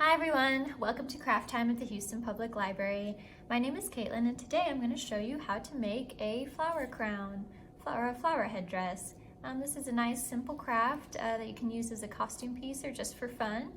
Hi everyone, welcome to Craft Time at the Houston Public Library. My name is Caitlin and today I'm going to show you how to make a flower crown or a flower headdress. This is a nice simple craft that you can use as a costume piece or just for fun.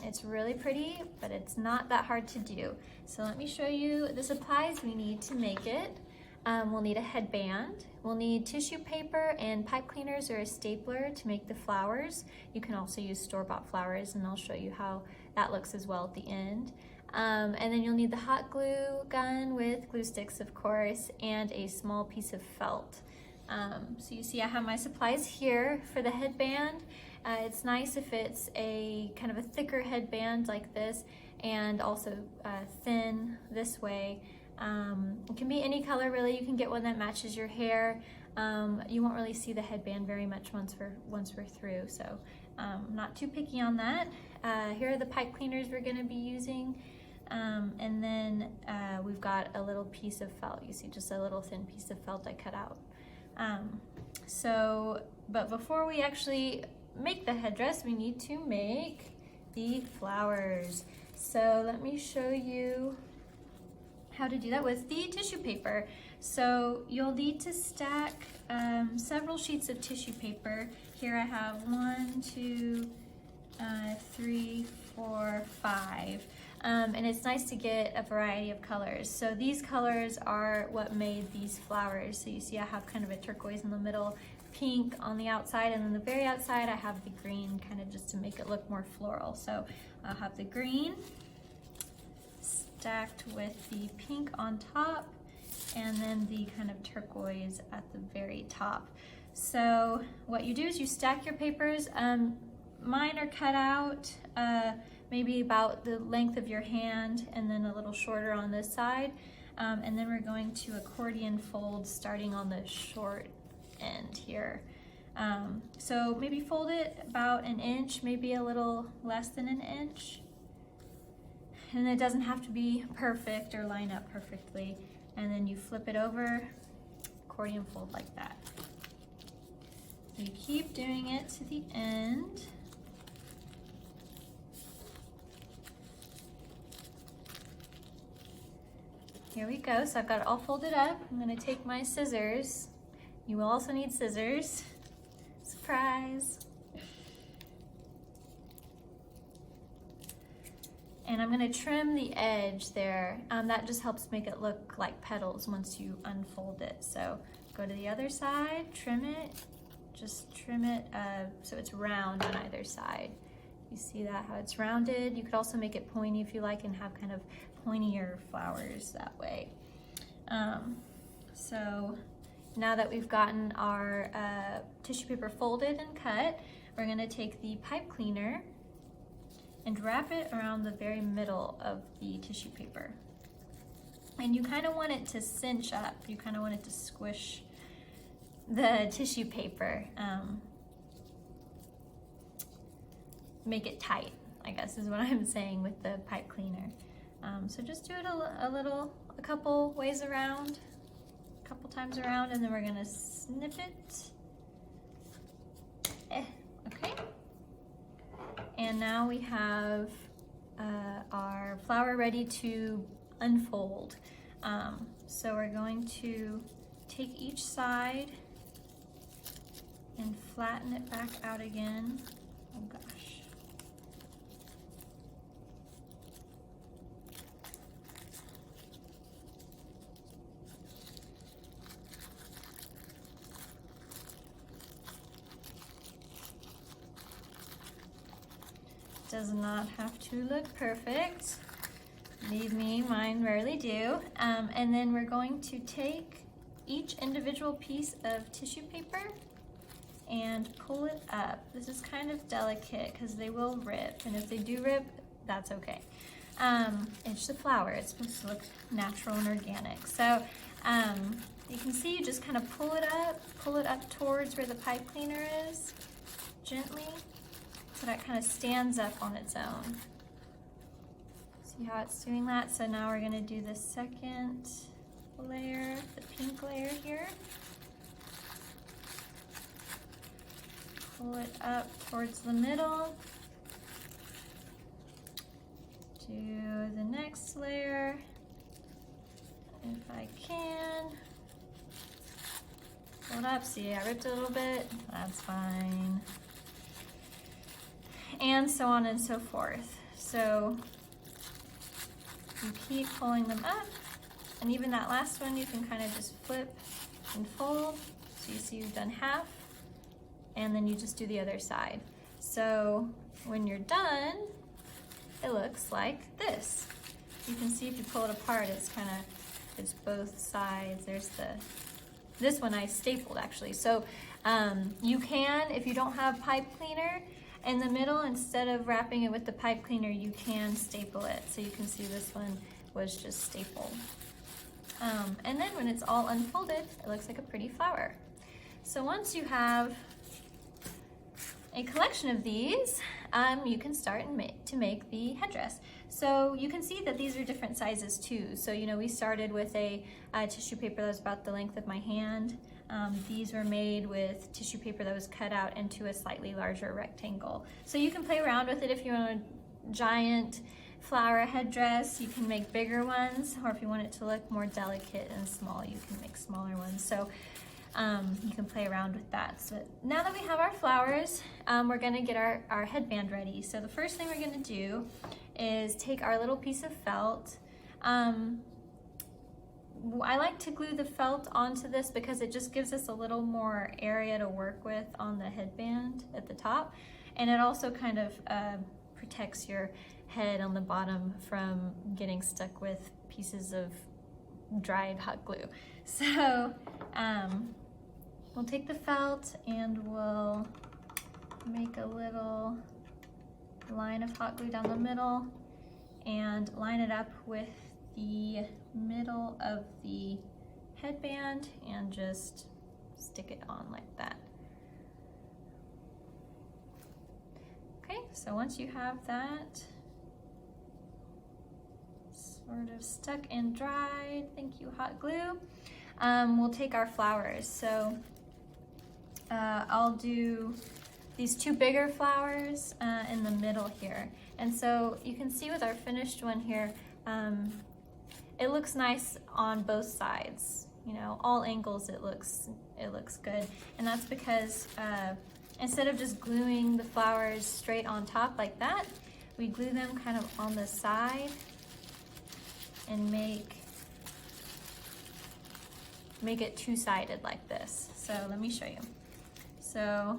It's really pretty, but it's not that hard to do. So let me show you the supplies we need to make it. We'll need a headband, we'll need tissue paper and pipe cleaners or a stapler to make the flowers. You can also use store-bought flowers and I'll show you how that looks as well at the end. And then you'll need the hot glue gun with glue sticks, of course, and a small piece of felt. So you see I have my supplies here for the headband. It's nice if it's a kind of a thicker headband like this and also thin this way. It can be any color really. You can get one that matches your hair. You won't really see the headband very much once we're through, so not too picky on that. Here are the pipe cleaners we're going to be using, and then we've got a little piece of felt. You see just a little thin piece of felt I cut out. But before we actually make the headdress, we need to make the flowers. So let me show you how to do that with the tissue paper. So you'll need to stack several sheets of tissue paper. Here I have 1, 2, 3, 4, 5. And it's nice to get a variety of colors. So these colors are what made these flowers. So you see I have kind of a turquoise in the middle, pink on the outside, and then the very outside I have the green, kind of just to make it look more floral. So I'll have the green stacked with the pink on top and then the kind of turquoise at the very top. So what you do is you stack your papers. Mine are cut out maybe about the length of your hand and then a little shorter on this side. And then we're going to accordion fold starting on the short end here. So maybe fold it about an inch, maybe a little less than an inch. And it doesn't have to be perfect or line up perfectly. And then you flip it over, accordion fold like that. You keep doing it to the end. Here we go, so I've got it all folded up. I'm gonna take my scissors. You will also need scissors. Surprise. And I'm going to trim the edge there. That just helps make it look like petals once you unfold it. So go to the other side, trim it, just trim it so it's round on either side. You see that, how it's rounded? You could also make it pointy if you like and have kind of pointier flowers that way. So now that we've gotten our tissue paper folded and cut, we're going to take the pipe cleaner and wrap it around the very middle of the tissue paper. And you kind of want it to cinch up. You kind of want it to squish the tissue paper. Make it tight, I guess is what I'm saying with the pipe cleaner. So just do it a couple ways around, a couple times around, and then we're gonna snip it. Okay. And now we have our flower ready to unfold. So we're going to take each side and flatten it back out again. Oh gosh. Does not have to look perfect. Believe me, mine rarely do. And then we're going to take each individual piece of tissue paper and pull it up. This is kind of delicate because they will rip, and if they do rip, that's okay. It's the flower. It's supposed to look natural and organic. So you can see you just kind of pull it up towards where the pipe cleaner is, gently. So that kind of stands up on its own. See how it's doing that? So now we're going to do the second layer, the pink layer here. Pull it up towards the middle. do the next layer if I can. Hold up, see I ripped it a little bit, that's fine. And so on and so forth. So you keep pulling them up, and even that last one you can kind of just flip and fold. So you see you've done half, and then you just do the other side. So when you're done, it looks like this. You can see if you pull it apart, it's both sides. There's this one I stapled actually. So you can, if you don't have pipe cleaner, in the middle, instead of wrapping it with the pipe cleaner, you can staple it. So you can see this one was just stapled. And then when it's all unfolded, it looks like a pretty flower. So once you have a collection of these, you can start to make the headdress. So you can see that these are different sizes too. So we started with a tissue paper that was about the length of my hand. These were made with tissue paper that was cut out into a slightly larger rectangle. So you can play around with it if you want a giant flower headdress. You can make bigger ones, or if you want it to look more delicate and small, you can make smaller ones. So you can play around with that. So now that we have our flowers, we're gonna get our headband ready. So the first thing we're gonna do is take our little piece of felt. I like to glue the felt onto this because it just gives us a little more area to work with on the headband at the top. And it also kind of protects your head on the bottom from getting stuck with pieces of dried hot glue. So we'll take the felt and we'll make a little line of hot glue down the middle and line it up with the middle of the headband and just stick it on like that. Okay, so once you have that sort of stuck and dried, thank you hot glue, we'll take our flowers. So I'll do these two bigger flowers in the middle here. And so you can see with our finished one here, it looks nice on both sides. All angles it looks good. And that's because instead of just gluing the flowers straight on top like that, we glue them kind of on the side and make it two-sided like this. So let me show you. So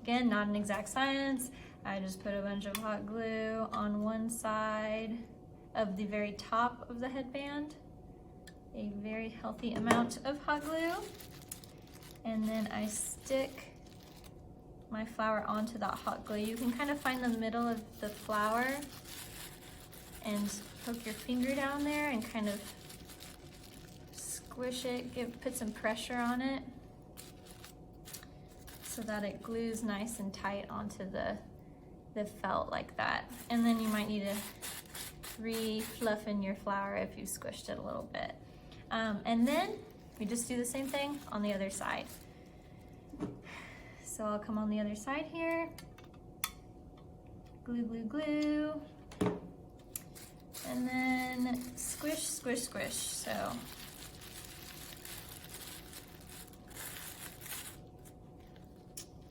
again, not an exact science. I just put a bunch of hot glue on one side of the very top of the headband, a very healthy amount of hot glue, and then I stick my flower onto that hot glue. You can kind of find the middle of the flower and poke your finger down there and kind of squish it, put some pressure on it so that it glues nice and tight onto the felt like that. And then you might need to re-fluff in your flower if you squished it a little bit. And then we just do the same thing on the other side. So I'll come on the other side here, glue, glue, glue, and then squish, squish, squish. So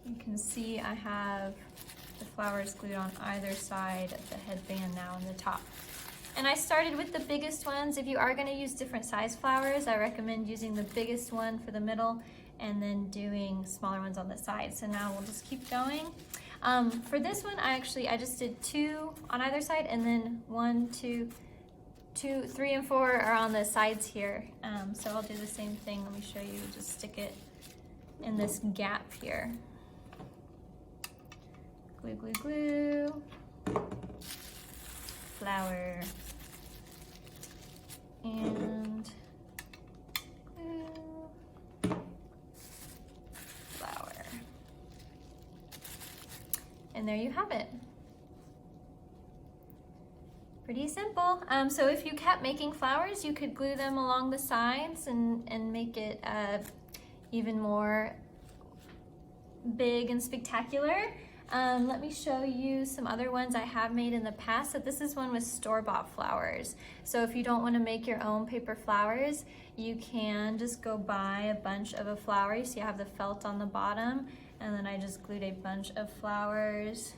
you can see I have the flowers glued on either side of the headband now on the top. And I started with the biggest ones. If you are going to use different size flowers, I recommend using the biggest one for the middle and then doing smaller ones on the side. So now we'll just keep going. For this one, I just did 2 on either side, and then 1, 2, 3, and 4 are on the sides here. So I'll do the same thing. Let me show you. Just stick it in this gap here. Glue, glue, glue. Flower. And glue. Flower. And there you have it. Pretty simple. So if you kept making flowers, you could glue them along the sides and make it even more big and spectacular. Let me show you some other ones I have made in the past. So this is one with store-bought flowers. So if you don't want to make your own paper flowers, you can just go buy a bunch of a flower. You see I have the felt on the bottom, and then I just glued a bunch of flowers,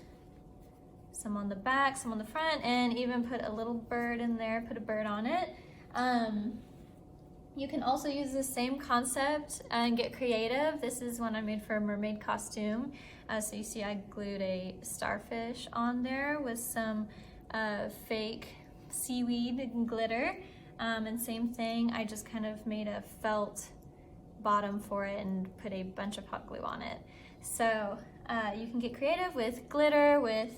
some on the back, some on the front, and even put a little bird in there, put a bird on it. You can also use the same concept and get creative. This is one I made for a mermaid costume. So you see I glued a starfish on there with some fake seaweed and glitter. And same thing, I just kind of made a felt bottom for it and put a bunch of hot glue on it. So you can get creative with glitter, with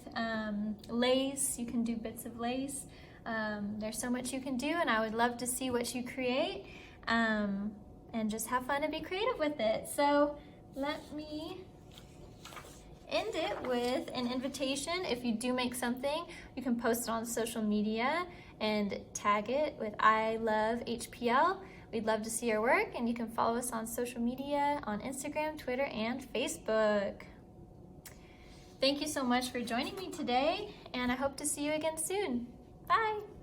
lace. You can do bits of lace. There's so much you can do, and I would love to see what you create, and just have fun and be creative with it. So let me end it with an invitation. If you do make something, you can post it on social media and tag it with I love HPL. We'd love to see your work, and you can follow us on social media on Instagram, Twitter, and Facebook. Thank you so much for joining me today, and I hope to see you again soon. Bye.